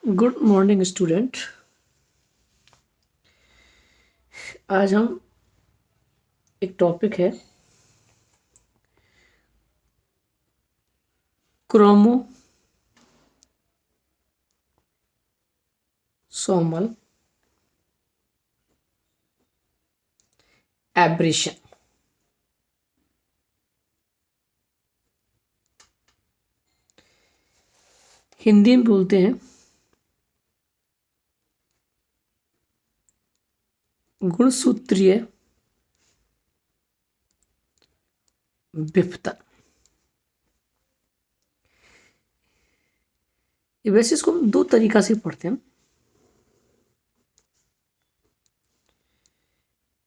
Good morning student. आज हम एक टॉपिक है क्रोमोसोमल एब्रेशन। हिंदी में बोलते हैं गुणसूत्रीय विफलन। वैसे इसको हम दो तरीका से पढ़ते हैं।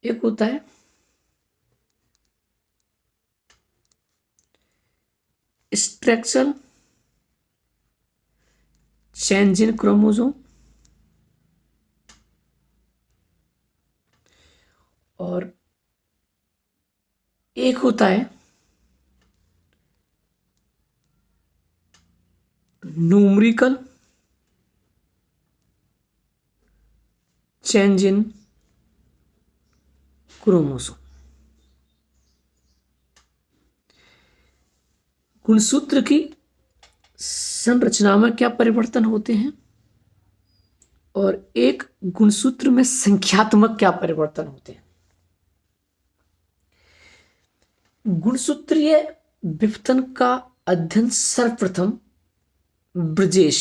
एक होता है स्ट्रक्चरल चेंज इन क्रोमोसोम और एक होता है न्यूमेरिकल चेंज इन क्रोमोसोम। गुणसूत्र की संरचना में क्या परिवर्तन होते हैं और एक गुणसूत्र में संख्यात्मक क्या परिवर्तन होते हैं। गुणसूत्रीय विफलन का अध्ययन सर्वप्रथम ब्रिजेश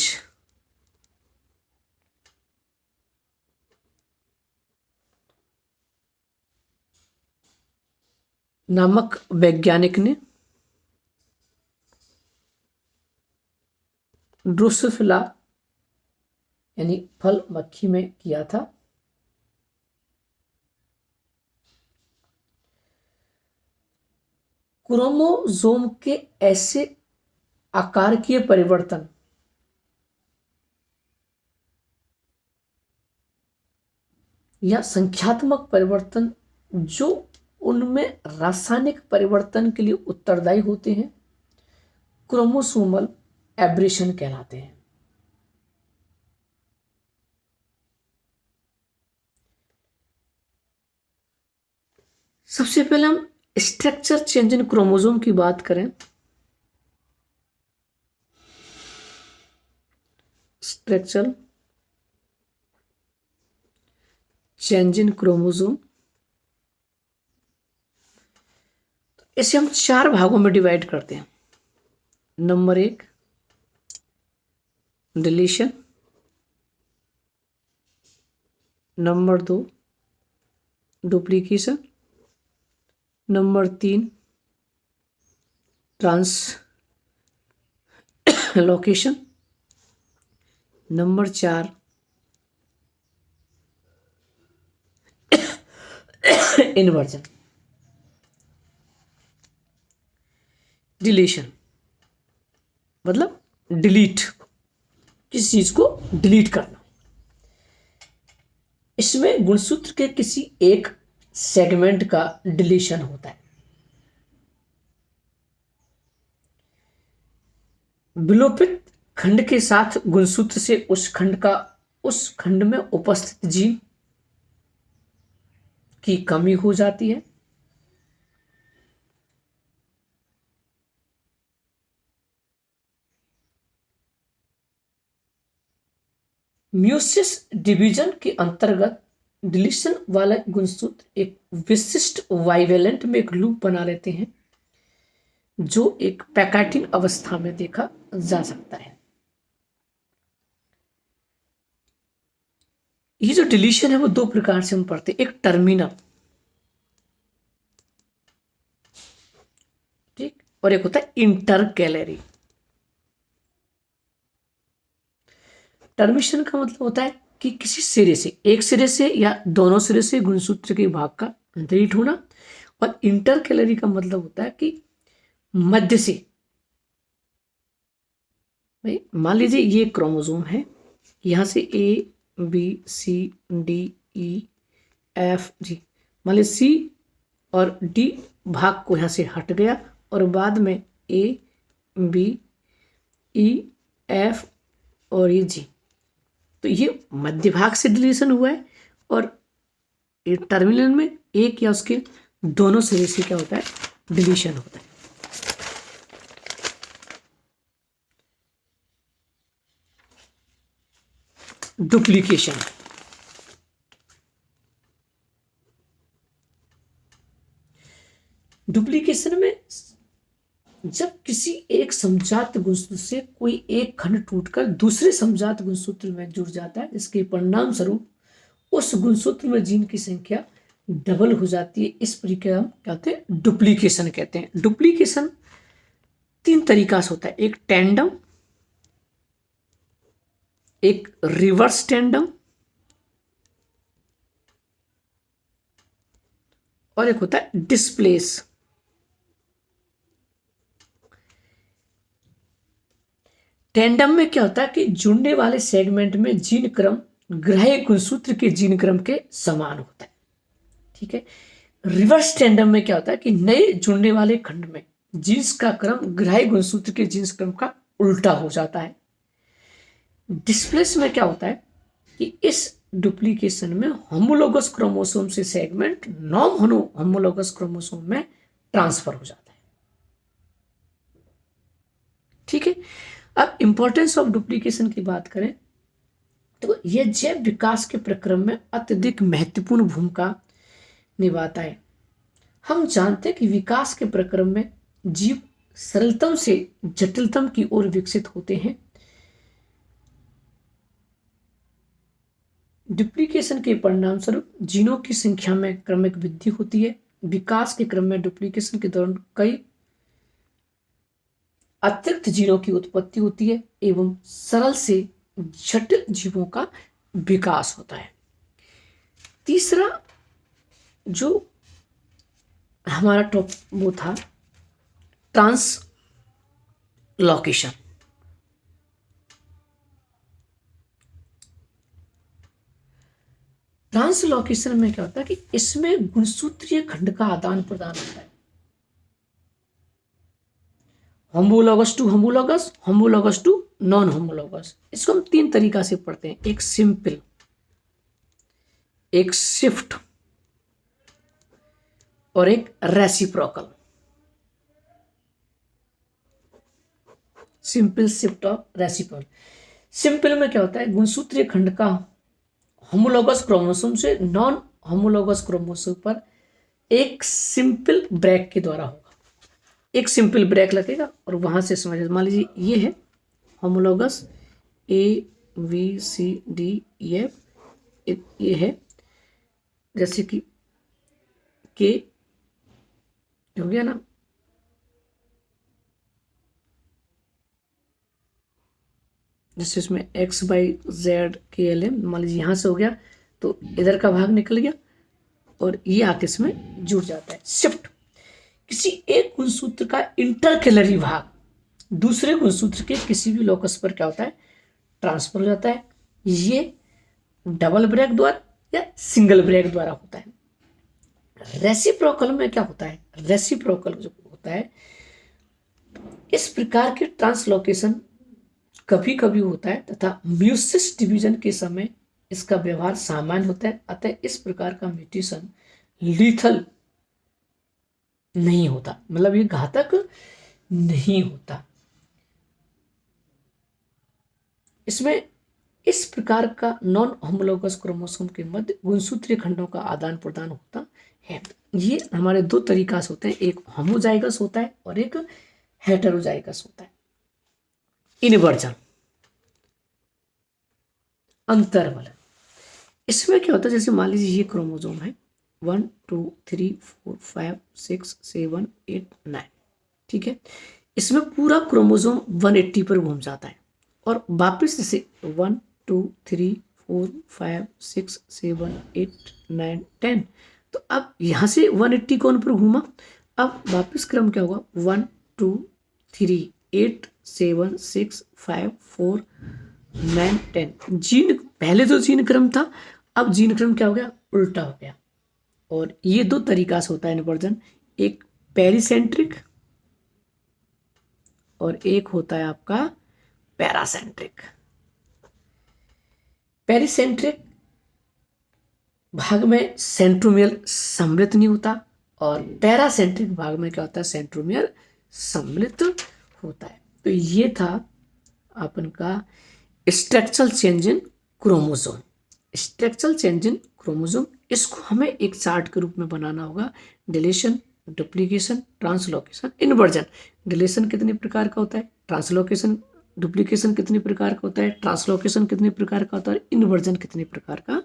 नामक वैज्ञानिक ने ड्रोसोफिला यानी फल मक्खी में किया था। क्रोमोसोम के ऐसे आकारकीय परिवर्तन या संख्यात्मक परिवर्तन जो उनमें रासायनिक परिवर्तन के लिए उत्तरदायी होते हैं, क्रोमोसोमल एब्रेशन कहलाते हैं। सबसे पहले हम स्ट्रक्चर चेंज इन क्रोमोसोम की बात करें। स्ट्रक्चर चेंज इन क्रोमोसोम, इसे हम चार भागों में डिवाइड करते हैं। Number 1 deletion, number 2 duplication, number 3 translocation, number 4 inversion. Deletion मतलब डिलीट, किसी चीज को डिलीट करना। इसमें गुणसूत्र के किसी एक सेगमेंट का डिलीशन होता है। विलोपित खंड के साथ गुणसूत्र से उस खंड में उपस्थित जीन की कमी हो जाती है। म्यूसिस डिवीजन के अंतर्गत डिलीशन वाले गुणसूत्र एक विशिष्ट वाइवेलेंट में एक लूप बना लेते हैं जो एक पैकेटिन अवस्था में देखा जा सकता है। ये जो डिलीशन है वो दो प्रकार से हम पढ़ते हैं। एक टर्मिनल, ठीक, और एक होता है इंटरकैलरी। टर्मिनेशन का मतलब होता है कि किसी सिरे से, एक सिरे से या दोनों सिरे से गुणसूत्र के भाग का डिलीट होना। और इंटरकैलरी का मतलब होता है कि मध्य से, भाई मान लीजिए ये क्रोमोसोम है, यहां से A B C D E F G, मान लीजिए सी और डी भाग को यहां से हट गया और बाद में ए बी ई एफ और ये जी, तो ये मध्य भाग से डिलीशन हुआ है, और ये टर्मिनल में एक या उसके दोनों सिरे से क्या होता है, डिलीशन होता है। डुप्लीकेशन, डुप्लीकेशन में जब किसी एक समजात गुणसूत्र से कोई एक खंड टूटकर दूसरे समजात गुणसूत्र में जुड़ जाता है, जिसके परिणाम स्वरूप उस गुणसूत्र में जीन की संख्या डबल हो जाती है, इस प्रक्रिया हम कहते हैं डुप्लीकेशन कहते हैं। डुप्लीकेशन 3 तरीका से होता है, एक टैंडम, एक रिवर्स टैंडम, और एक होता है डिस्प्लेस। टैंडम में क्या होता है कि जुड़ने वाले सेगमेंट में जीन क्रम ग्राह्य गुणसूत्र के जीन क्रम के समान होता है, ठीक है। रिवर्स टैंडम में क्या होता है कि नए जुड़ने वाले खंड में जीन्स का क्रम ग्राह्य गुणसूत्र के जीन्स क्रम का उल्टा हो जाता है। डिस्प्लेस में क्या होता है कि इस डुप्लीकेशन में होमोलोगस क्रोमोसोम से सेगमेंट नॉन होमोलोगस क्रोमोसोम में ट्रांसफर हो जाता है, ठीक है। अब इंपॉर्टेंस ऑफ डुप्लीकेशन की बात करें तो यह जैव विकास के प्रक्रम में अत्यधिक महत्वपूर्ण भूमिका निभाता है। हम जानते हैं कि विकास के प्रक्रम में जीव सरलतम से जटिलतम की ओर विकसित होते हैं। डुप्लीकेशन के परिणाम स्वरूप जीनों की संख्या में क्रमिक वृद्धि होती है। विकास के क्रम में डुप्लीकेशन के दौरान कई अतिरिक्त जीनों की उत्पत्ति होती है एवं सरल से जटिल जीवों का विकास होता है। तीसरा जो हमारा वो था ट्रांसलोकेशन। ट्रांसलोकेशन में क्या होता है कि इसमें गुणसूत्रीय खंड का आदान प्रदान होता है, homologous to homologous, homologous to non homologous. इसको हम 3 तरीका से पढ़ते हैं, एक सिंपल, एक शिफ्ट और एक रेसिप्रोकल। सिंपल, शिफ्ट और रेसिप्रोकल। सिंपल में क्या होता है, गुणसूत्रीय खंड का होमोलोगस क्रोमोसोम से नॉन होमोलोगस क्रोमोसोम पर एक सिंपल ब्रेक के द्वारा होगा। एक सिंपल ब्रेक लगेगा और वहां से समझ, मान लीजिए ये है होमोलोगस ABCDEF, ये है जैसे कि के हो गया ना, जैसे इसमें XYZKL है, मान लीजिए यहां से हो गया तो इधर का भाग निकल गया और ये आके इसमें जुड़ जाता है। शिफ्ट, किसी एक गुणसूत्र का इंटरकेलरी भाग दूसरे गुणसूत्र के किसी भी लोकस पर क्या होता है, ट्रांसफर हो जाता है। ये डबल ब्रेक द्वारा या सिंगल ब्रेक द्वारा होता है। रेसिप्रोकल में क्या होता है, रेसिप्रोकल जो होता है, इस प्रकार के ट्रांसलोकेशन कभी कभी होता है तथा म्यूसिस डिवीजन के समय इसका व्यवहार सामान्य होता है। अतः इस प्रकार का म्यूटेशन लीथल नहीं होता, मतलब ये घातक नहीं होता। इसमें इस प्रकार का नॉन होमोलोगस क्रोमोसोम के मध्य गुणसूत्रीय खंडों का आदान प्रदान होता है। ये हमारे 2 तरीका से होते हैं, एक होमोजाइगस होता है और एक हेटेरोजाइगस होता है। इनवर्जन, अंतर्वलन, इसमें क्या होता है, जैसे मान लीजिए ये क्रोमोसोम है 1 2 3 4 5 6 7 8 9, ठीक है। इसमें पूरा क्रोमोसोम 180 पर घूम जाता है और वापस जैसे 1 2 3 4 5 6 7 8 9 10, तो अब यहाँ से 180 कोण पर घूमा, अब वापस क्रम क्या होगा 1 2 3 8 7 6 5 4 9 10। जीन पहले जो जीन क्रम था, अब जीन क्रम क्या हो गया, उल्टा हो गया। और ये 2 तरीका से होता है इन्वर्जन, एक पेरिसेंट्रिक और एक होता है आपका पैरासेंट्रिक। पेरिसेंट्रिक भाग में सेंट्रोमियर सम्मिलित नहीं होता और पैरासेंट्रिक भाग में क्या होता है, सेंट्रोमियर सम्मिलित होता है। तो ये था अपन का structural change in chromosome. Structural change in chromosome, इसको हमें एक चार्ट के रूप में बनाना होगा। Deletion, duplication, translocation, inversion. Deletion कितने प्रकार का होता है, ट्रांसलोकेशन डुप्लीकेशन कितने प्रकार का होता है, ट्रांसलोकेशन कितने प्रकार का होता है, इन्वर्जन कितने प्रकार का